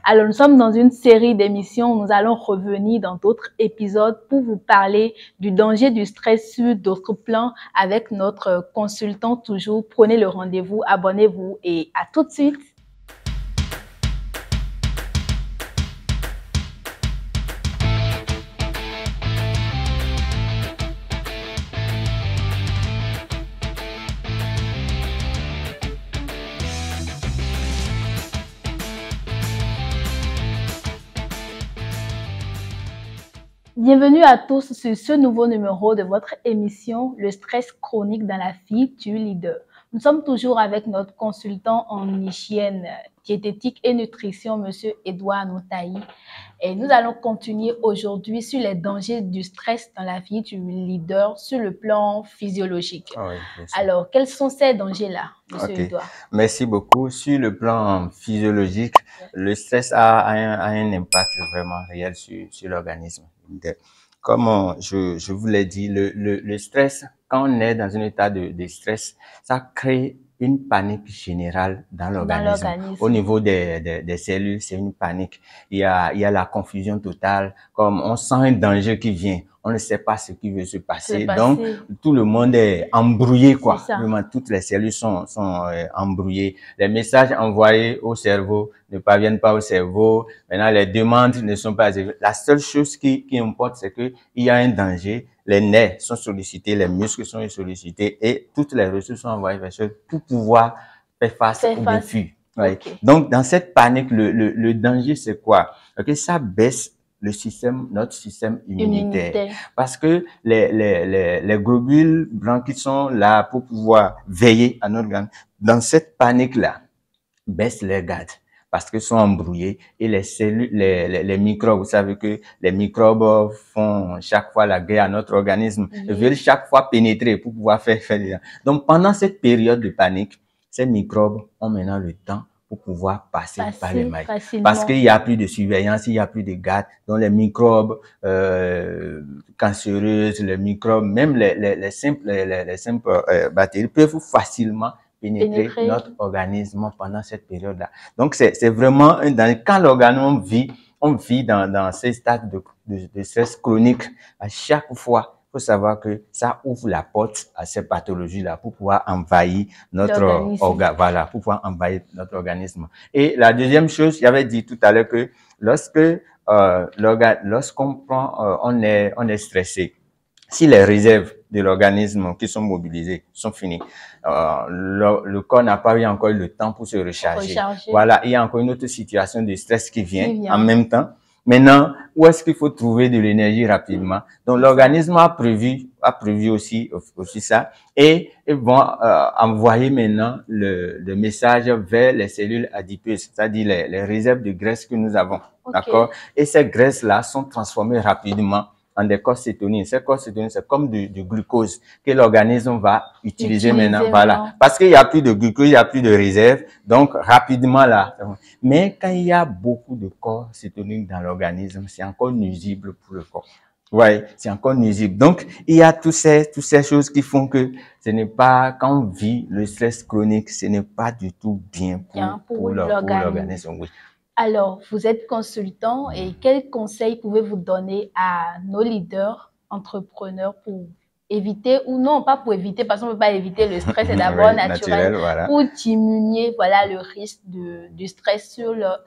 Alors, nous sommes dans une série d'émissions. Nous allons revenir dans d'autres épisodes pour vous parler du danger du stress sur d'autres plans avec notre consultant toujours. Prenez le rendez-vous, abonnez-vous et à tout de suite. Bienvenue à tous sur ce nouveau numéro de votre émission, le stress chronique dans la vie du leader. Nous sommes toujours avec notre consultant en hygiène, diététique et nutrition, Monsieur Edouard Notaï. Et nous allons continuer aujourd'hui sur les dangers du stress dans la vie du leader sur le plan physiologique. Oui, alors, quels sont ces dangers-là, Monsieur Edouard? Merci beaucoup. Sur le plan physiologique, le stress a un impact vraiment réel sur l'organisme. Comme je vous l'ai dit, le stress, quand on est dans un état de stress, ça crée une panique générale dans l'organisme. Au niveau des cellules, c'est une panique. Il y a la confusion totale. Comme on sent un danger qui vient, on ne sait pas ce qui veut se passer. Donc, tout le monde est embrouillé, quoi. Vraiment, toutes les cellules sont embrouillées. Les messages envoyés au cerveau ne parviennent pas au cerveau. Maintenant, les demandes ne sont pas... La seule chose qui importe, c'est que il y a un danger. Les nerfs sont sollicités, les muscles sont sollicités et toutes les ressources sont envoyées vers eux pour pouvoir faire face au défi. Okay. Donc, dans cette panique, le danger, c'est quoi? Ça baisse notre système immunitaire. Parce que les globules blancs qui sont là pour pouvoir veiller à notre organe, dans cette panique-là, baissent les gardes. Parce qu'ils sont embrouillés et les cellules, les microbes, vous savez que les microbes font chaque fois la guerre à notre organisme, ils veulent chaque fois pénétrer pour pouvoir faire. Donc, pendant cette période de panique, ces microbes ont maintenant le temps pour pouvoir passer par les mailles. Parce qu'il n'y a plus de surveillance, il n'y a plus de garde. Donc, les microbes cancéreuses, les microbes, même les simples bactéries peuvent facilement pénétrer notre organisme pendant cette période-là. Donc, c'est vraiment quand l'organisme vit, on vit dans ces stades de stress chronique. À chaque fois, il faut savoir que ça ouvre la porte à ces pathologies-là pour pouvoir envahir notre organe, voilà, pour pouvoir envahir notre organisme. Et la deuxième chose, j'avais dit tout à l'heure que lorsqu'on prend, on est stressé, si les réserves de l'organisme qui sont mobilisées sont finies, le corps n'a pas eu encore le temps pour se recharger. Voilà, il y a encore une autre situation de stress qui vient en même temps. Maintenant, où est-ce qu'il faut trouver de l'énergie rapidement? Donc, l'organisme a prévu aussi ça et ils vont envoyer maintenant le message vers les cellules adipeuses, c'est-à-dire les réserves de graisse que nous avons. D'accord? Et ces graisses-là sont transformées rapidement en des corps cétonines. Ces corps cétonines, c'est comme du glucose que l'organisme va utiliser maintenant. Voilà. Parce qu'il n'y a plus de glucose, il n'y a plus de réserve. Donc, rapidement là. Mais quand il y a beaucoup de corps cétonines dans l'organisme, c'est encore nuisible pour le corps. Ouais, c'est encore nuisible. Donc, il y a toutes ces choses qui font que ce n'est pas, quand on vit le stress chronique, ce n'est pas du tout bien pour l'organisme. Oui. Alors, vous êtes consultant et quels conseils pouvez-vous donner à nos leaders, entrepreneurs pour éviter, ou non, pas pour éviter, parce qu'on ne peut pas éviter le stress, c'est d'abord naturel, voilà. Pour diminuer le risque du stress sur leur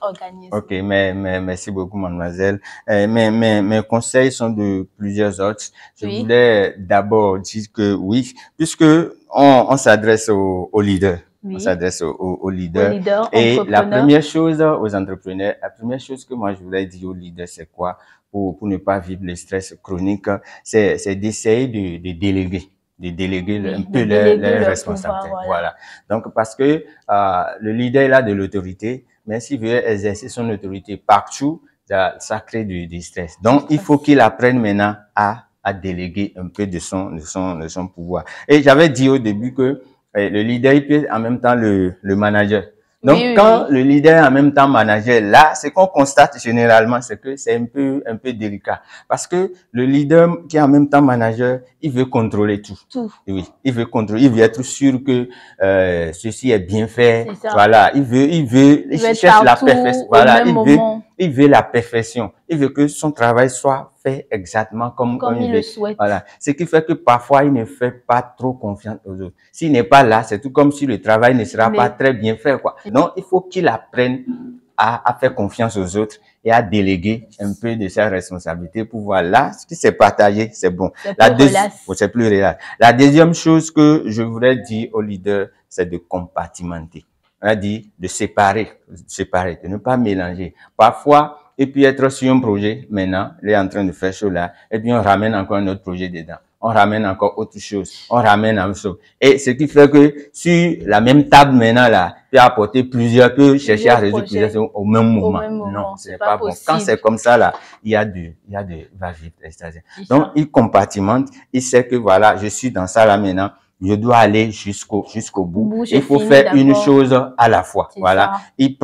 organisme. Ok, merci beaucoup, mademoiselle. Mes conseils sont de plusieurs ordres. Je voulais d'abord dire que oui, puisque on s'adresse aux leaders. On s'adresse aux leaders. Et la première chose aux entrepreneurs, la première chose que moi je voulais dire aux leaders, c'est quoi? Pour ne pas vivre le stress chronique, c'est d'essayer de déléguer un peu les responsabilités. Voilà. Donc, parce que le leader il a de l'autorité, mais s'il veut exercer son autorité partout, ça crée du stress. Donc, il faut qu'il apprenne maintenant à déléguer un peu de son pouvoir. Et j'avais dit au début que le leader, il peut en même temps le manager. Donc, Oui, oui, quand oui. le leader est en même temps manager, là, ce qu'on constate généralement, c'est que c'est un peu délicat. Parce que le leader qui est en même temps manager, il veut contrôler tout. Tout. Oui, il veut contrôler, il veut être sûr que ceci est bien fait. C'est ça. Voilà, il être cherche la partout perfection. au Voilà, même moment, il veut la perfection. Il veut que son travail soit fait exactement comme comme il il veut. le souhaite. Voilà, ce qui fait que parfois il ne fait pas trop confiance aux autres. S'il n'est pas là, c'est tout comme si le travail ne sera pas très bien fait, quoi. Donc, il faut qu'il apprenne à faire confiance aux autres et à déléguer un peu de sa responsabilité pour voir là, ce qui s'est partagé, c'est bon. C'est plus relax. La deuxième chose que je voudrais dire aux leaders, c'est de compartimenter. On a dit de séparer, de ne pas mélanger. Parfois, et puis être sur un projet, maintenant, il est en train de faire chaud là, et puis on ramène encore un autre projet dedans. On ramène encore autre chose. On ramène un chose. Et ce qui fait que sur la même table maintenant là, peut apporter peut chercher à résoudre plusieurs choses au même moment. Non, c'est pas bon. Quand c'est comme ça là, il y a de va-vite. Donc, il compartimente. Il sait que voilà, je suis dans ça là maintenant. Je dois aller jusqu'au bout. Il faut faire une chose à la fois. Voilà. Il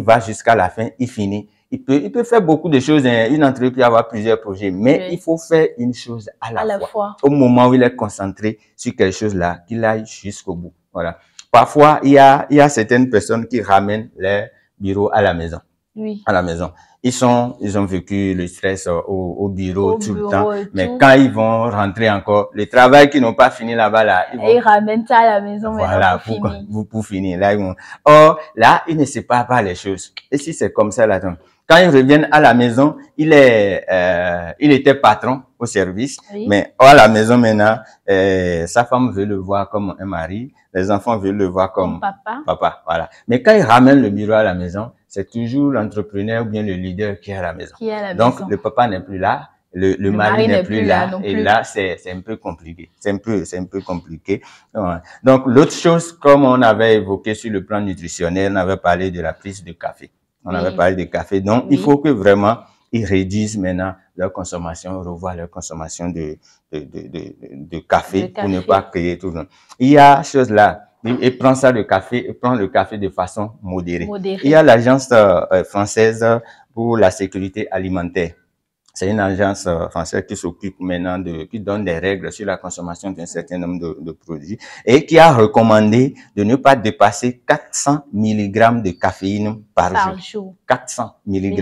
va jusqu'à la fin, il finit. Il peut faire beaucoup de choses. Une entreprise peut avoir plusieurs projets, mais il faut faire une chose à la fois. Au moment où il est concentré sur quelque chose là, qu'il aille jusqu'au bout. Voilà. Parfois, il y a certaines personnes qui ramènent leur bureau à la maison. Oui. À la maison. Ils ont vécu le stress au bureau tout le temps. Mais quand ils vont rentrer encore, le travail qu'ils n'ont pas fini là-bas, là, ils ramènent ça à la maison voilà, pour finir. Là, or, là, ils ne séparent pas les choses. Et si c'est comme ça, là, donc, quand ils reviennent à la maison, il était patron au service, mais à la maison maintenant, sa femme veut le voir comme un mari, les enfants veulent le voir comme papa, voilà. Mais quand il ramène le bureau à la maison, c'est toujours l'entrepreneur ou bien le leader qui est à la maison. Donc, le papa n'est plus là, le mari n'est plus là, et là, c'est un peu compliqué. C'est un peu compliqué. Donc, l'autre chose, comme on avait évoqué sur le plan nutritionnel, on avait parlé de la prise de café. On avait parlé de café. Donc, il faut que vraiment ils réduisent maintenant leur consommation, revoient leur consommation de café pour ne pas créer tout le monde. Il y a chose là. Et prend le café de façon modérée. Il y a l'agence française pour la sécurité alimentaire. C'est une agence française qui s'occupe maintenant qui donne des règles sur la consommation d'un certain nombre de produits et qui a recommandé de ne pas dépasser 400 mg de caféine par jour. 400 mg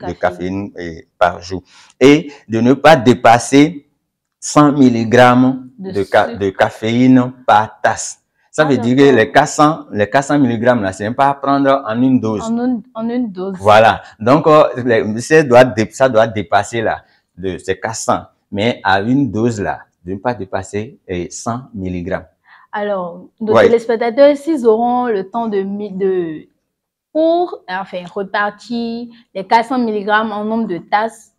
de caféine par jour. Et de ne pas dépasser 100 mg de caféine par tasse. Ça veut dire que les 400 mg là, c'est pas à prendre en une dose. En une dose. Voilà. Donc, ça doit dépasser là, ces 400. Mais à une dose là, de ne pas dépasser 100 mg. Alors, nos téléspectateurs, s'ils auront le temps pour repartir les 400 mg en nombre de tasses,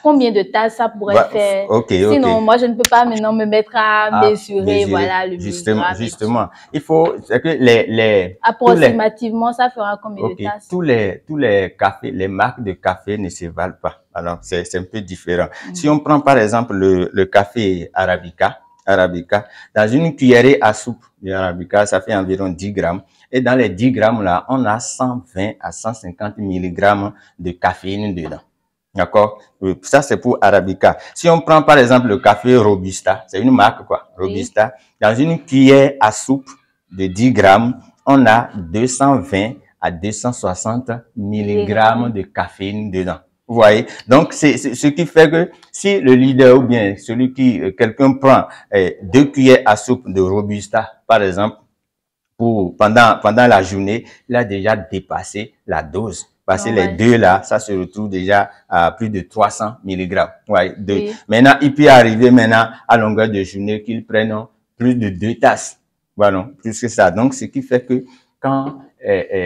combien de tasses ça pourrait faire? Sinon, moi, je ne peux pas maintenant me mettre à mesurer, voilà, le Justement. Il faut, c'est que approximativement, ça fera combien de tasses? Tous les cafés, les marques de café ne se valent pas. Alors, c'est un peu différent. Si on prend, par exemple, le café Arabica, dans une cuillerée à soupe d'Arabica, ça fait environ 10 grammes. Et dans les 10 grammes là, on a 120 à 150 mg de caféine dedans. D'accord? Ça, c'est pour Arabica. Si on prend, par exemple, le café Robusta, c'est une marque, quoi. Robusta. Dans une cuillère à soupe de 10 grammes, on a 220 à 260 mg de caféine dedans. Vous voyez? Donc, c'est ce qui fait que si le leader ou bien quelqu'un prend 2 cuillères à soupe de Robusta, par exemple, pendant la journée, il a déjà dépassé la dose. Parce que les deux là, ça se retrouve déjà à plus de 300 mg. Maintenant, il peut arriver maintenant à longueur de journée qu'ils prennent plus de 2 tasses. Voilà, plus que ça. Donc, ce qui fait que quand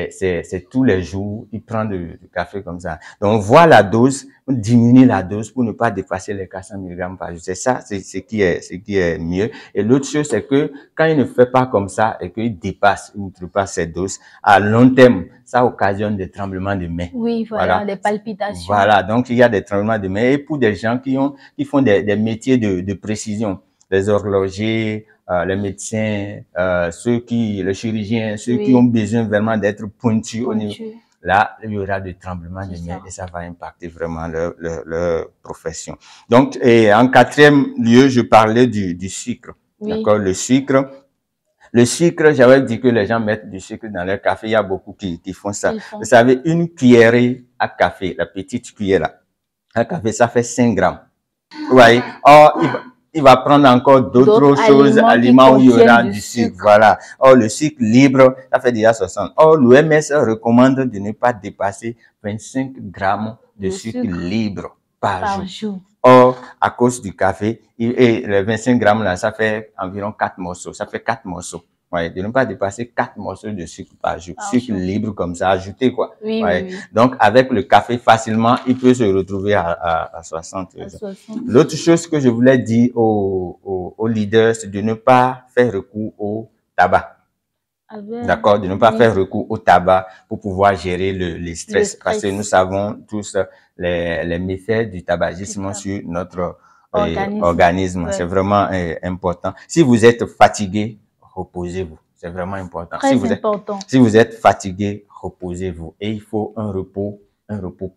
c'est tous les jours, il prend du café comme ça. Donc, on voit la dose, on diminue la dose pour ne pas dépasser les 400 mg par jour. C'est ça, c'est ce qui est mieux. Et l'autre chose, c'est que quand il ne fait pas comme ça et qu'il dépasse ou outrepasse cette dose, à long terme, ça occasionne des tremblements de main. Oui, voilà, des palpitations. Voilà, donc il y a des tremblements de main. Et pour des gens qui font des métiers de précision, les horlogers, les médecins, les chirurgiens, ceux qui Oui. ont besoin vraiment d'être pointus au niveau. Pointu. Là, il y aura des tremblements de C'est mer ça. et ça va impacter vraiment leur profession. Donc, et en quatrième lieu, je parlais du sucre. Oui. D'accord, le sucre. Le sucre, j'avais dit que les gens mettent du sucre dans leur café. Il y a beaucoup qui font ça. Ils font. Vous savez, une cuillerée à café, la petite cuillère là, à café, ça fait 5 grammes. Vous voyez? Or, il va prendre encore d'autres choses, aliments où il y aura du sucre. Voilà. Or, le sucre libre, ça fait déjà 60. Or, l'OMS recommande de ne pas dépasser 25 grammes de sucre libre par jour. Or, à cause du café, et les 25 grammes là, ça fait environ 4 morceaux. Ça fait 4 morceaux. Ouais, de ne pas dépasser 4 morceaux de sucre par jour. Sucre libre comme ça, ajouté quoi. Oui, ouais. Oui. Donc, avec le café, facilement, il peut se retrouver à 60. L'autre chose que je voulais dire aux leaders, c'est de ne pas faire recours au tabac. D'accord, de ne pas faire recours au tabac pour pouvoir gérer le stress. Parce que nous savons tous les méfaits du tabagisme sur notre organisme. C'est vraiment important. Si vous êtes fatigué, reposez-vous. C'est vraiment important. Si vous êtes fatigué, reposez-vous. Et il faut un repos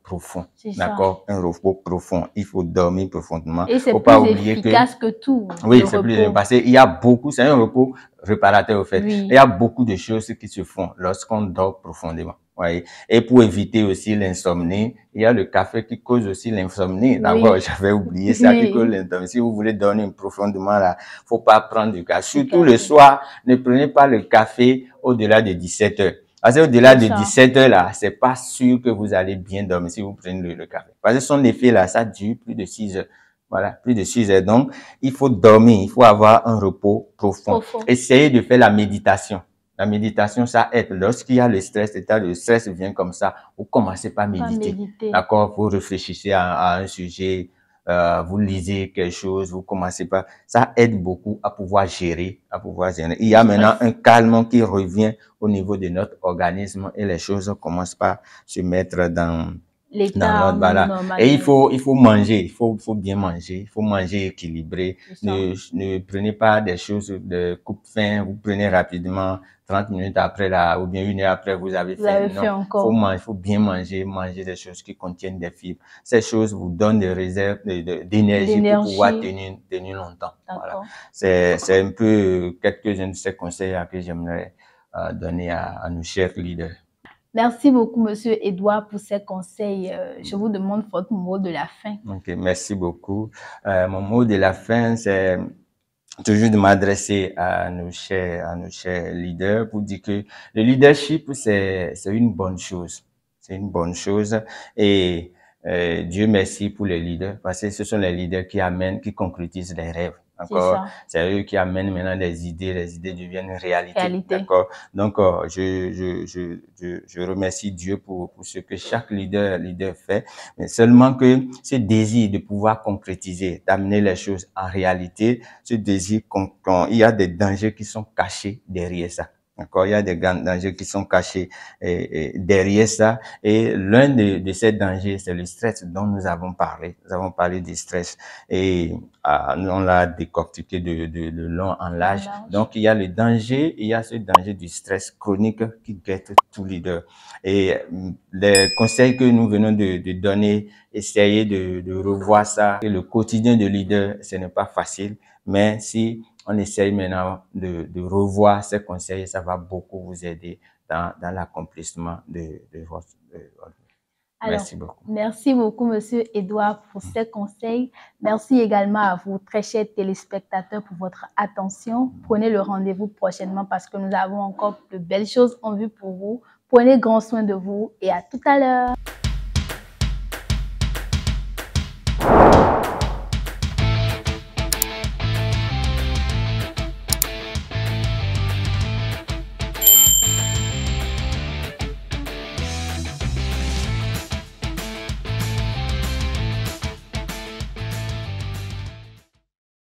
profond. D'accord? Un repos profond. Il faut dormir profondément. Et c'est plus efficace que tout. Oui, c'est plus efficace. Parce qu'il y a beaucoup, c'est un repos réparateur au fait. Oui. Il y a beaucoup de choses qui se font lorsqu'on dort profondément. Oui. Et pour éviter aussi l'insomnie, il y a le café qui cause aussi l'insomnie. D'abord, j'avais oublié ça, qui cause l'insomnie. Si vous voulez dormir profondément là, faut pas prendre du café. Surtout le soir, ne prenez pas le café au-delà de 17 heures. Parce que au-delà de 17 heures là, c'est pas sûr que vous allez bien dormir si vous prenez le café. Parce que son effet là, ça dure plus de 6 heures. Voilà, plus de 6 heures. Donc, il faut dormir, il faut avoir un repos profond. Essayez de faire la méditation. La méditation, ça aide. Lorsqu'il y a le stress, le stress vient comme ça, vous commencez par méditer. D'accord? Vous réfléchissez à un sujet, vous lisez quelque chose, vous commencez par... Ça aide beaucoup à pouvoir gérer, Il y a maintenant un calme qui revient au niveau de notre organisme et les choses commencent par se mettre dans l'ordre, voilà. Et il faut manger, il faut bien manger, il faut manger équilibré. Ne prenez pas des choses de coupe-faim, vous prenez rapidement, 30 minutes après là, ou bien 1 heure après, vous avez faim. Non, il faut bien manger des choses qui contiennent des fibres. Ces choses vous donnent des réserves d'énergie pour pouvoir tenir longtemps. Voilà. C'est un peu quelques-uns de ces conseils que j'aimerais donner à nos chers leaders. Merci beaucoup, Monsieur Edouard, pour ces conseils. Je vous demande votre mot de la fin. Ok, merci beaucoup. Mon mot de la fin, c'est toujours de m'adresser à nos chers leaders pour dire que le leadership, c'est une bonne chose. C'est une bonne chose. Et Dieu merci pour les leaders, parce que ce sont les leaders qui concrétisent les rêves. D'accord? C'est eux qui amènent maintenant les idées deviennent réalité. D'accord? Donc, je remercie Dieu pour ce que chaque leader fait, mais seulement que ce désir de pouvoir concrétiser, d'amener les choses en réalité, ce désir il y a des dangers qui sont cachés derrière ça. D'accord, il y a des dangers qui sont cachés derrière ça. Et l'un de ces dangers, c'est le stress dont nous avons parlé. Nous avons parlé du stress et on l'a décortiqué de long en large. Donc, il y a le danger, il y a ce danger du stress chronique qui guette tout leader. Et les conseils que nous venons de donner, essayez de revoir ça. Et le quotidien de leader, ce n'est pas facile, mais si on essaye maintenant de revoir ces conseils, ça va beaucoup vous aider dans l'accomplissement de votre merci beaucoup. Merci beaucoup, Monsieur Edouard, pour ces conseils. Merci également à vous, très chers téléspectateurs, pour votre attention. Prenez le rendez-vous prochainement parce que nous avons encore de belles choses en vue pour vous. Prenez grand soin de vous et à tout à l'heure.